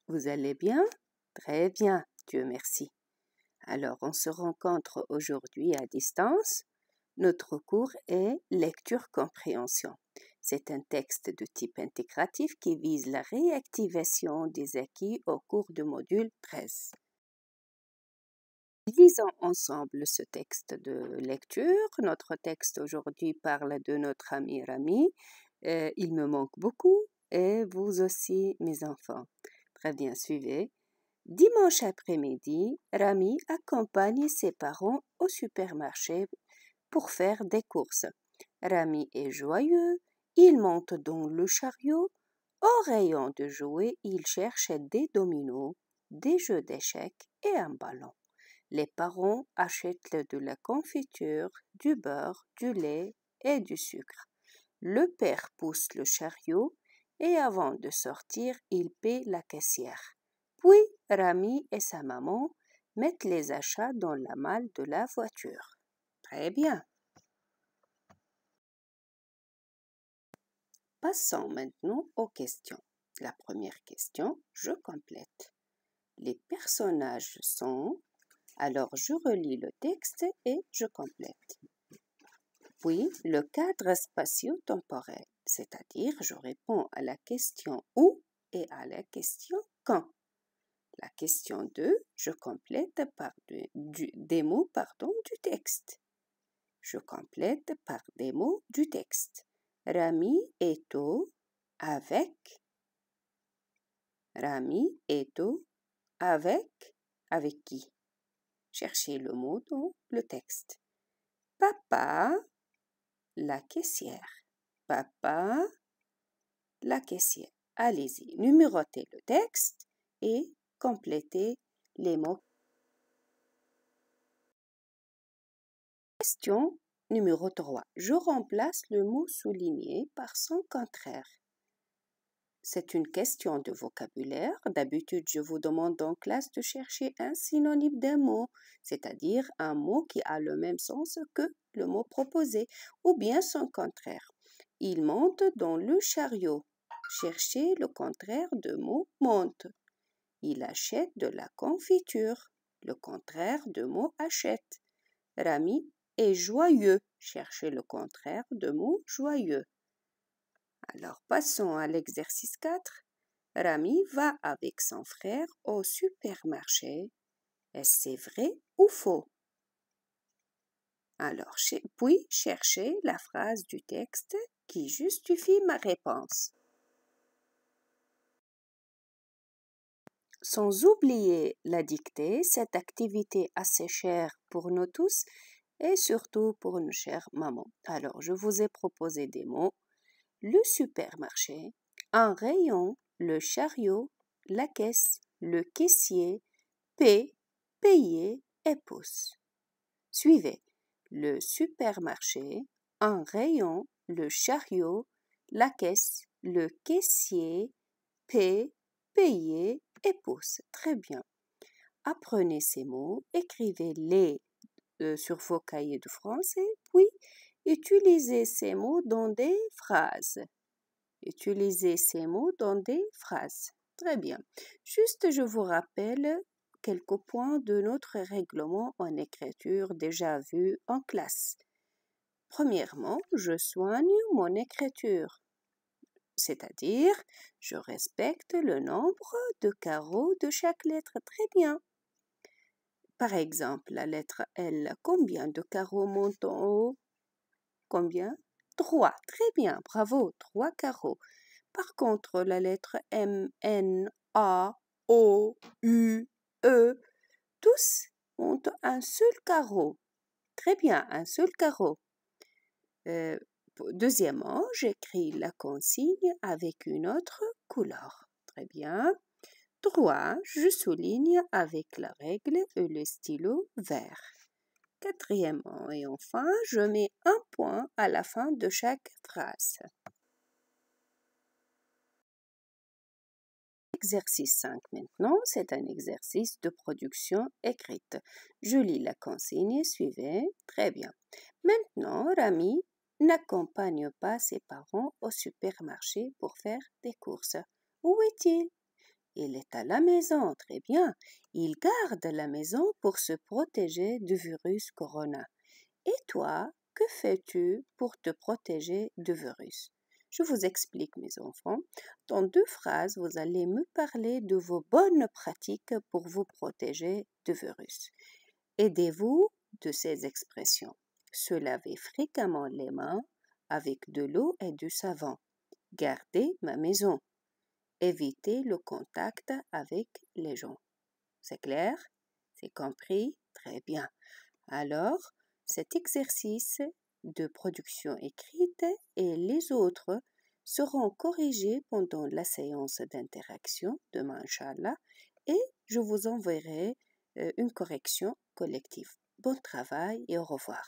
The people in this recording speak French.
vous allez bien? Très bien, Dieu merci. Alors, on se rencontre aujourd'hui à distance. Notre cours est lecture-compréhension. C'est un texte de type intégratif qui vise la réactivation des acquis au cours du module 13. Lisons ensemble ce texte de lecture. Notre texte aujourd'hui parle de notre ami Rami. Il me manque beaucoup et vous aussi, mes enfants. Très bien, suivez. Dimanche après-midi, Rami accompagne ses parents au supermarché pour faire des courses. Rami est joyeux, il monte dans le chariot. Au rayon de jouets, il cherche des dominos, des jeux d'échecs et un ballon. Les parents achètent de la confiture, du beurre, du lait et du sucre. Le père pousse le chariot et avant de sortir, il paie la caissière. Puis Rami et sa maman mettent les achats dans la malle de la voiture. Très bien. Passons maintenant aux questions. La première question, je complète. Les personnages sont... Alors je relis le texte et je complète. Puis le cadre spatio-temporel, c'est-à-dire je réponds à la question où et à la question quand. La question 2, je complète par des mots du texte. Je complète par des mots du texte. Rami est au avec. Rami est au avec qui? Cherchez le mot dans le texte. Papa, la caissière. Papa, la caissière. Allez-y, numérotez le texte et complétez les mots. Question numéro 3. Je remplace le mot souligné par son contraire. C'est une question de vocabulaire. D'habitude, je vous demande en classe de chercher un synonyme d'un mot, c'est-à-dire un mot qui a le même sens que le mot proposé, ou bien son contraire. Il monte dans le chariot. Cherchez le contraire de mot monte. Il achète de la confiture. Le contraire de mot achète. Rami est joyeux. Cherchez le contraire de mot joyeux. Alors, passons à l'exercice 4. Rami va avec son frère au supermarché. Est-ce c'est vrai ou faux? Alors, puis cherchez la phrase du texte qui justifie ma réponse. Sans oublier la dictée, cette activité assez chère pour nous tous et surtout pour une chère maman. Alors, je vous ai proposé des mots. Le supermarché, un rayon, le chariot, la caisse, le caissier, payer et pousse. Suivez. Le supermarché, un rayon, le chariot, la caisse, le caissier, payer et pousse. Très bien. Apprenez ces mots, écrivez-les sur vos cahiers de français, puis utilisez ces mots dans des phrases. Utilisez ces mots dans des phrases. Très bien. Juste, je vous rappelle quelques points de notre règlement en écriture déjà vu en classe. Premièrement, je soigne mon écriture, c'est-à-dire je respecte le nombre de carreaux de chaque lettre. Très bien. Par exemple, la lettre L, combien de carreaux montent en haut? Combien? 3. Très bien, bravo, 3 carreaux. Par contre, la lettre M, N, A, O, U, E, tous montent un seul carreau. Très bien, un seul carreau. Deuxièmement, j'écris la consigne avec une autre couleur. Très bien. 3. Je souligne avec la règle et le stylo vert. Quatrièmement et enfin, je mets un point à la fin de chaque phrase. Exercice 5 maintenant, c'est un exercice de production écrite. Je lis la consigne, suivez. Très bien. Maintenant, Rami n'accompagne pas ses parents au supermarché pour faire des courses. Où est-il? Il est à la maison, très bien. Il garde la maison pour se protéger du virus corona. Et toi, que fais-tu pour te protéger du virus? Je vous explique, mes enfants. Dans 2 phrases, vous allez me parler de vos bonnes pratiques pour vous protéger du virus. Aidez-vous de ces expressions. Se laver fréquemment les mains avec de l'eau et du savon. Garder ma maison. Éviter le contact avec les gens. C'est clair? C'est compris? Très bien. Alors, cet exercice de production écrite et les autres seront corrigés pendant la séance d'interaction demain, Inch'Allah, et je vous enverrai une correction collective. Bon travail et au revoir.